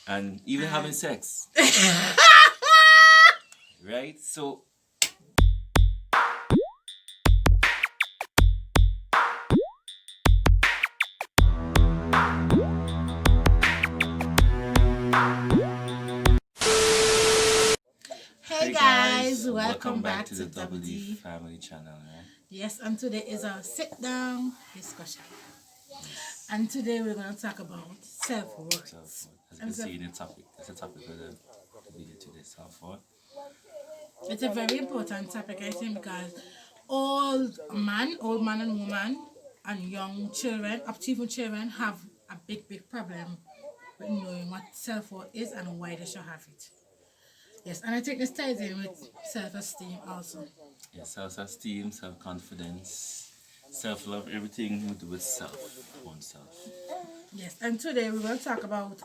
and even having sex. Right? So Hey guys, welcome back back to to the Double D WD. Family Channel. Right? Yes, and today is our sit down discussion. And today we're going to talk about self worth. So, as you And can see in the topic, that's a topic for the video today. Self-worth. it's a very important topic, I think, because old man and woman, and young children, up to even children, have a big problem with knowing what self worth is and why they should have it. Yes, and I think this ties in with self esteem also. Yeah, self-esteem, self-confidence, self-love, everything to do with self, oneself. Yes, and today we're going to talk about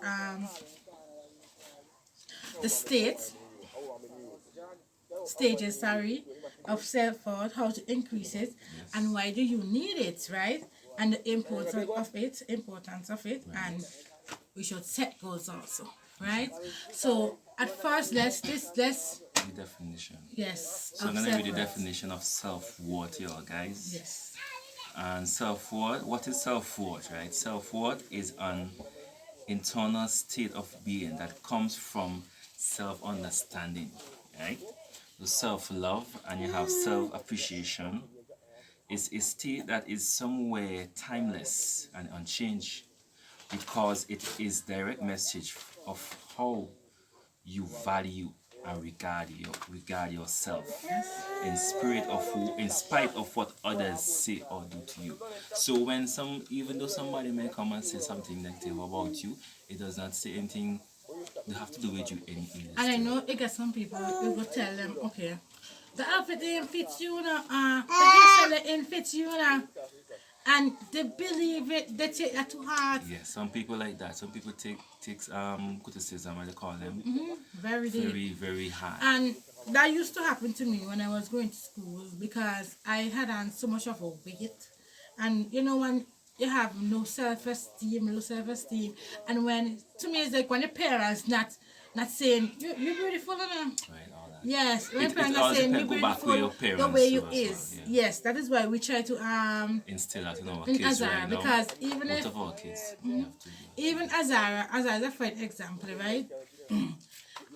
the stages, of self-worth, how to increase it, and why do you need it, right? And the importance of it, and we should set goals also, right? So at first, let's The definition. yes, So I'm of gonna read the self-worth. definition of self-worth here, guys. Yes, And self-worth, what is self-worth, right? Self-worth is an internal state of being that comes from self-understanding, right? The self-love and you have self-appreciation is a state that is somewhere timeless and unchanged because it is direct message of how you value and regard yourself in spite of what others say or do to you. So when even though somebody may come and say something negative about you, it does not say anything they have to do with you anything. and I know it got some people you go tell them, okay, the outfit didn't fit you now, the hairstyle didn't fit you now, and they believe it, they take that to heart. Yeah, some people like that. Some people takes criticism, as they call them, Very deep. very hard. And that used to happen to me when I was going to school because I had on so much of a weight. And you know, when you have no self esteem, and when to me it's like when the parents not saying you're beautiful enough. Right, all that. Yes, when It parents are all saying you're depends go back where your beautiful parents the way you do as well, is. yeah. Yes, that is why we try to Instill that in our in kids Azara, right now. because even Most if of our kids you have to do. even Azara is a fine example, right?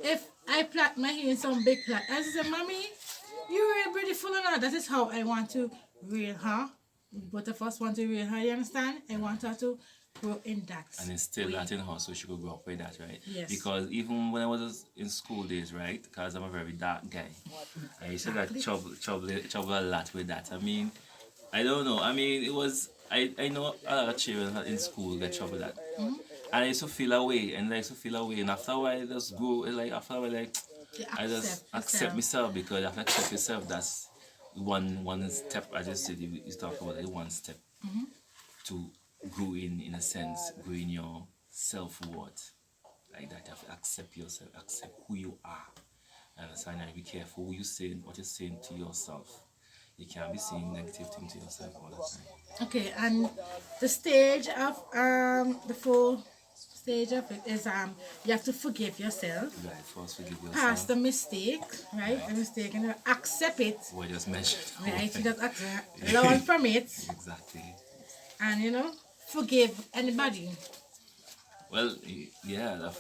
If I plait my hair in some big plait, I say, Mommy, you're really beautiful or not? That is how I want to rear her. Both of us want to rear her, you understand? I want her to grow in that. And instill way. that in her so she could grow up with that, right? Yes. Because even when I was in school days, right? Because I'm a very dark guy, I used to get trouble a lot with that. I mean, I don't know. I mean, it was I know a lot of children in school get trouble with that. And I used to feel away, and and after a while, I just go, like, after a while, like, You I just accept myself because after accept yourself, that's one step, as you said, you talk about it, one step to grow in a sense, grow in your self-worth. Like that, you have to accept yourself, accept who you are. Understand and be careful who you saying, what you're saying to yourself. You can't be saying negative things to yourself all the time. Okay, and the stage of the full stage of it is you have to forgive yourself. Right, first forgive yourself. Past the mistake, right? The mistake, and accept it. What I just mentioned. Right, you just accept, learn from it, Exactly. and forgive anybody. Well, yeah,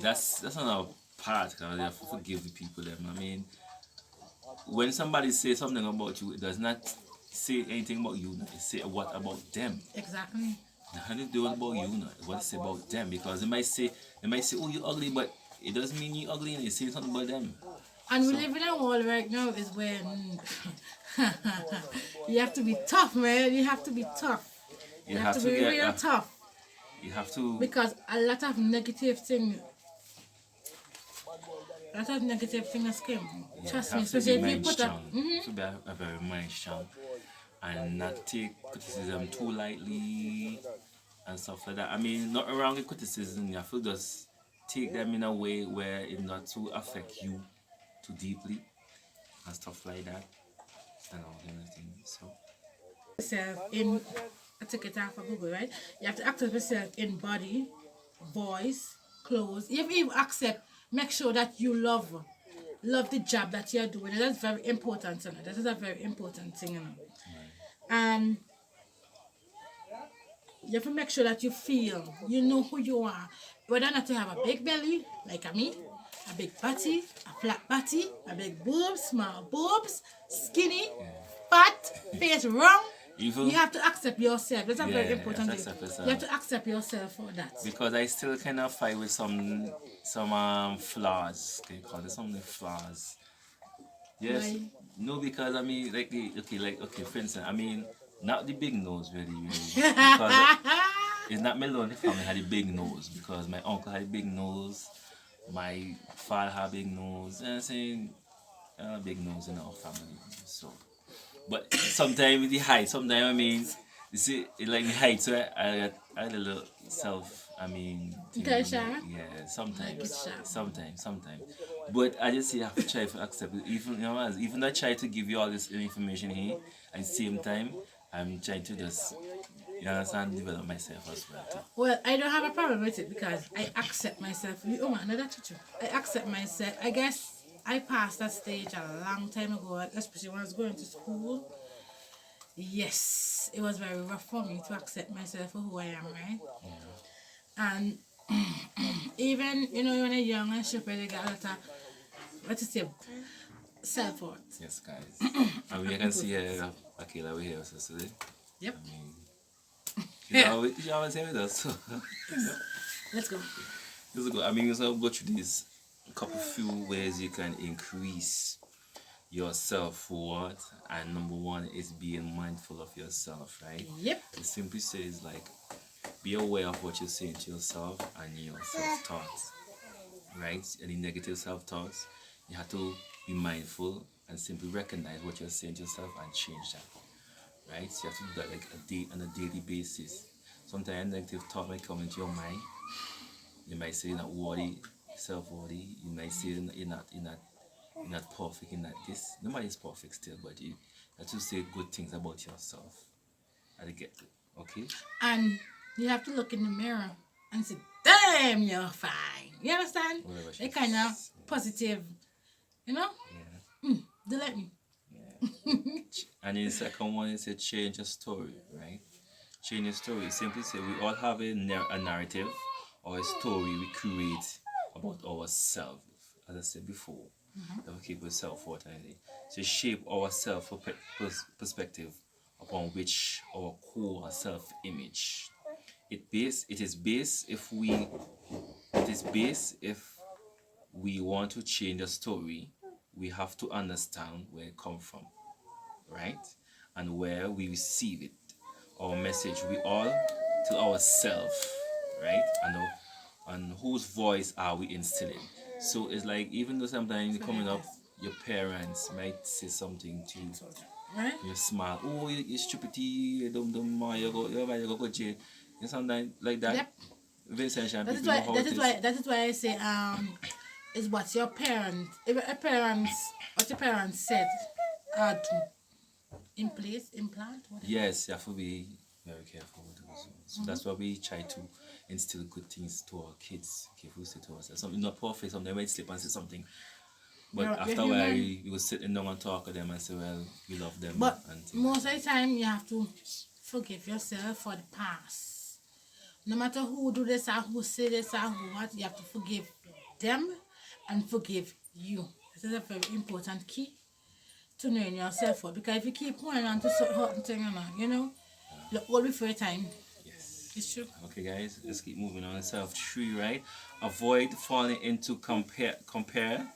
that's another part. Cause you have to forgive the people. Them. I mean, when somebody says something about you, it does not say anything about you. It say what about them. Exactly. Nothing to do about you. Not what it say about them. Because they might say, oh, you ugly, but it doesn't mean you ugly. And they say something about them. And we live in a world right now is when you have to be tough, man. You have to be tough. You have to be real tough. You have to. Because a lot of negative things came. Trust me. Especially if you put up. To be a very mind strong and not take criticism too lightly and stuff like that. I mean, not around the criticism. You have to just take them in a way where it not to affect you too deeply and stuff like that and all kind of things. So Yourself I took it out for Google, right? You have to activate yourself in body, voice, clothes. If you accept, make sure that you love the job that you're doing. And that's very important, you know. That is a very important thing, you know. And you have to make sure that you feel, you know who you are. Whether or not you have a big belly, like a me, a big body, a flat body, a big boobs, small boobs, skinny, fat, face wrong. Even You have to accept yourself. That's a Yeah, very you have important to thing. accept yourself. You have to accept yourself for that. because I still kind of fight with some flaws. Can you call it something flaws? Yes. Why? No, because I mean, okay, for instance, I mean, not the big nose, really, because it's not me alone. The family had a big nose because my uncle had a big nose, my father had a big nose, and I'm saying, big nose in our family. So, but sometimes the height, sometimes I mean, you see, it like the height, so I had a little self. I mean, thing Okay, with me. Shara? Yeah, Like it, sometimes, Shara. sometimes. But I just say you have to try to accept it. Even you know, even though I try to give you all this information here, at the same time, I'm trying to just you understand develop myself as well. Too. Well, I don't have a problem with it because I accept myself. Oh man, another teacher. I accept myself. I guess I passed that stage a long time ago, especially when I was going to school. Yes, it was very rough for me to accept myself for who I am, right? And even, you know, when you're young and stupid, you get a lot of, what to say, self-worth. Yes, guys. And we can see here, Akila, we here with us today. Yep. I mean, she's always here with us. So. Let's go. This is good. I mean, you go through these couple few ways you can increase your self-worth, and number one is being mindful of yourself, right? Yep. It simply says like be aware of what you're saying to yourself and your self-thoughts, right? Any negative self-thoughts, you have to be mindful and simply recognize what you're saying to yourself and change that, right? So you have to do that like on a daily basis. Sometimes a negative thought might come into your mind. You might say you're not worthy, self-worthy. You might say you're not perfect, you're not this. Nobody's perfect still, but you have to say good things about yourself. I get it, okay? And you have to look in the mirror and say, damn, you're fine. You understand? Whatever she They kind of says. positive, you know? Yeah. They let me. And then the second one is a change your story, right? Change your story. Simply say we all have a narrative or a story we create about ourselves. As I said before, that we keep with self-worth and everything. So shape our perspective upon which our core self-image. It is based if we want to change a story, we have to understand where it comes from, right? And where we receive it. Our message, we all to ourselves, right? And whose voice are we instilling? So it's like even though sometimes coming up, your parents might say something to you. Right? You're smart. Oh, you're stupid. You're dumb. You go to jail. And sometimes like that. Yep. Very essential. That is People why. know how That it is why. That is why I say is what your parents. If what your parents said, do in place, implant. Whatever. Yes, you have to be very careful with those. So that's why we try to instill good things to our kids. Careful say to ourselves. Something not perfect. Sometimes might slip and say something. But You're after a while, human. we will sit down and talk to them and say, well, we love them. But and things most like of the time, you have to forgive yourself for the past. No matter who do this or who say this or who what, you have to forgive them and forgive you. This is a very important key to knowing yourself. Because if you keep going on to certain thing, you know, look all before your time. that. Yes. It's true. Okay, guys, let's keep moving on. Self 3, right? Avoid falling into compare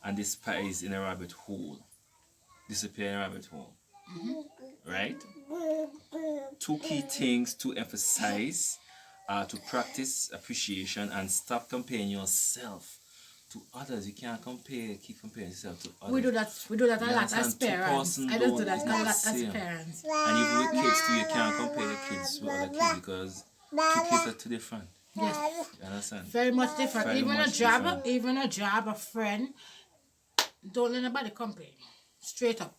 and despise in a rabbit hole. Disappear in a rabbit hole. Right? 2 key things to emphasize are to practice appreciation and stop comparing yourself to others. You can't keep comparing yourself to others. We do that a You lot as understand? Two parents. person I just do don't that a is lot not as same. parents. And even with kids too, you can't compare your kids with other kids because 2 kids are too different. Yes. You understand? Very much different. Very Even much different. a job, a friend, don't let nobody compare. Straight up.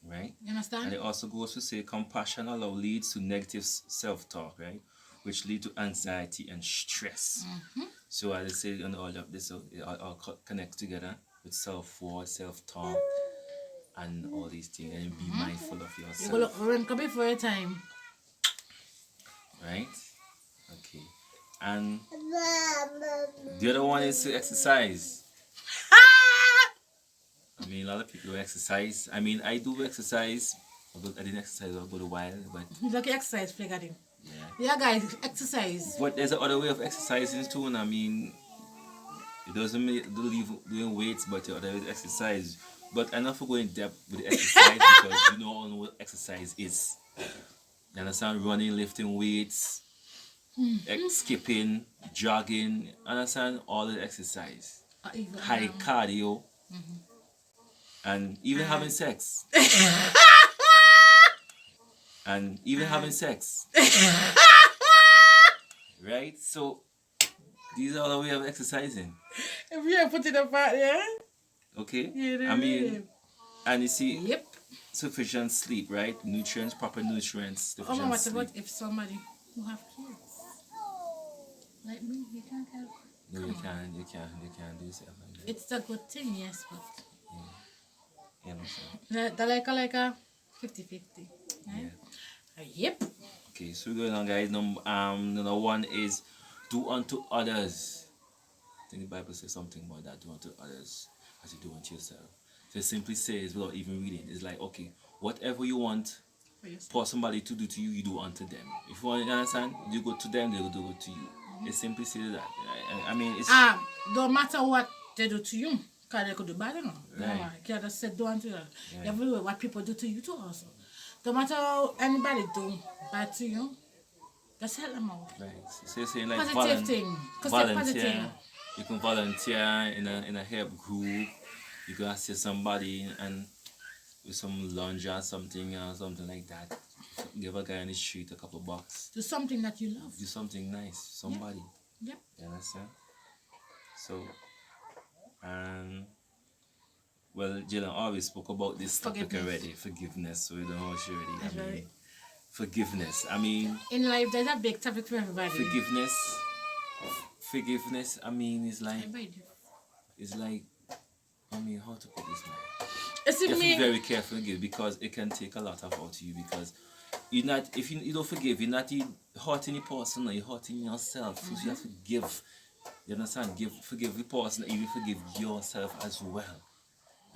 Right? You understand? And it also goes to say compassion allow leads to negative self-talk, right? which lead to anxiety and stress. So as I say, on all of this, so it all connect together with self-worth, self-talk, and all these things, and be mindful of You go yourself, look run before your time. right? Okay. And the other one is to exercise. I mean, a lot of people do exercise. I mean, I do exercise. I didn't exercise for a good while, but Look exercise, play garden. yeah. Yeah, guys, exercise. But there's another way of exercising too, and I mean, it doesn't mean do leave doing weights, but the other way is exercise. But I'm not for going in depth with the exercise because you know all what exercise is. You understand? Running, lifting weights, skipping, jogging. Understand all the exercise. Even, High cardio, and even having sex. And even having sex. Right? So these are all the way of exercising. if you put it apart, yeah? Okay? Yeah, I mean, and you see, Yep. sufficient sleep, right? Nutrients, proper nutrients, Oh, sufficient what sleep. about if somebody who have kids? Like me, you can't have. No, you can't do stuff like that. It's a good thing, yes, but You understand? they're like a 50-50. Right? Yep. Okay, so we're going on, guys. Number one is do unto others. I think the Bible says something about that. Do unto others as you do unto yourself. So it simply says, without even reading, it's like, okay, whatever you want For yourself. for somebody to do to you, you do unto them. If you want to understand, you go to them, they will do it to you. It simply says that. I mean, it's Don't matter what they do to you, because they could do bad, you know. Right. You can't just say do unto them. Right. You have to do what people do to you too also. Don't matter how anybody do bad to you, just help them out. right. So it's saying like Positive thing. Because they're positive. volunteer. You can volunteer in a help group. You can assist somebody and with some lunch or something like that. Give a guy on the street a couple bucks. Do something that you love. Do something nice. Somebody. Yep. You understand? So, well, Jalen always spoke about this topic Forgiveness. already. Forgiveness. So we don't know how she already. That's I mean, right. forgiveness. I mean, In life, there's a big topic for everybody. Forgiveness. I mean, it's like, Everybody. I mean, how to put this, man? It's You have to be me. very careful again because it can take a lot out of you because you're not, if you don't forgive, you're not hurting the person, you're hurting yourself. So you have to give. You understand? Forgive the person, even forgive yourself as well.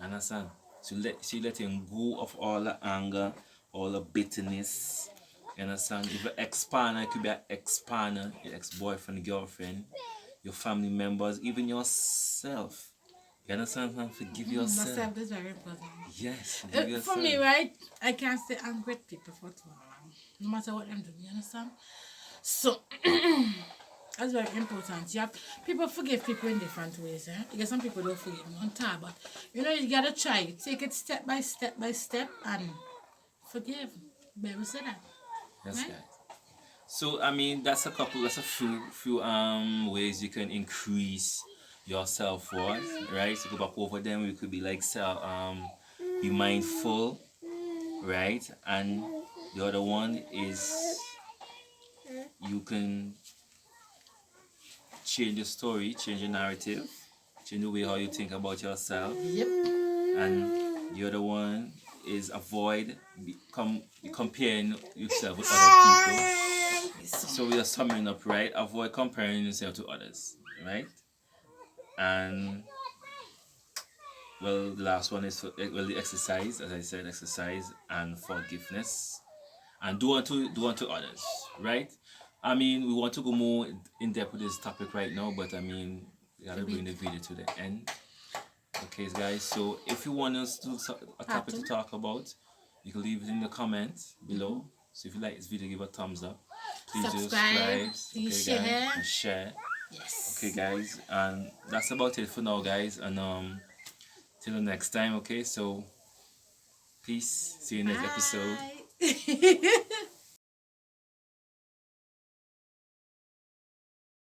Understand? So you're letting go of all the anger, all the bitterness. You understand? If an ex-partner, it could be an ex-partner, your ex-boyfriend, girlfriend, your family members, even yourself. You understand? Man? Forgive yourself. Myself is very important. Yes, forgive yourself. For me, right, I can't stay angry at people for too long. No matter what I'm doing, you understand? So, that's very important. You have, people forgive people in different ways. You get some people don't forgive on time, but you know, you gotta try. Take it step by step and forgive. Bible said that. Yes, Right? guys. So I mean, that's a few ways you can increase your self-worth, right? So go back over them. We could be like be mindful, right? And the other one is you can change your story, change your narrative, change the way how you think about yourself. Yep. And the other one is avoid comparing yourself with other people. So we are summing up, right? Avoid comparing yourself to others, right? And well, the last one is the exercise, as I said, exercise and forgiveness, and do unto others, right? I mean, we want to go more in depth with this topic right now, but I mean, we gotta bring the video to the end. Okay, guys. So if you want us to a topic to talk about, you can leave it in the comments below. So if you like this video, give a thumbs up. Please Subscribe, okay, please share. guys, and share. Yes. Okay, guys, and that's about it for now, guys. And till the next time. Okay, so peace. See you next episode. Bye.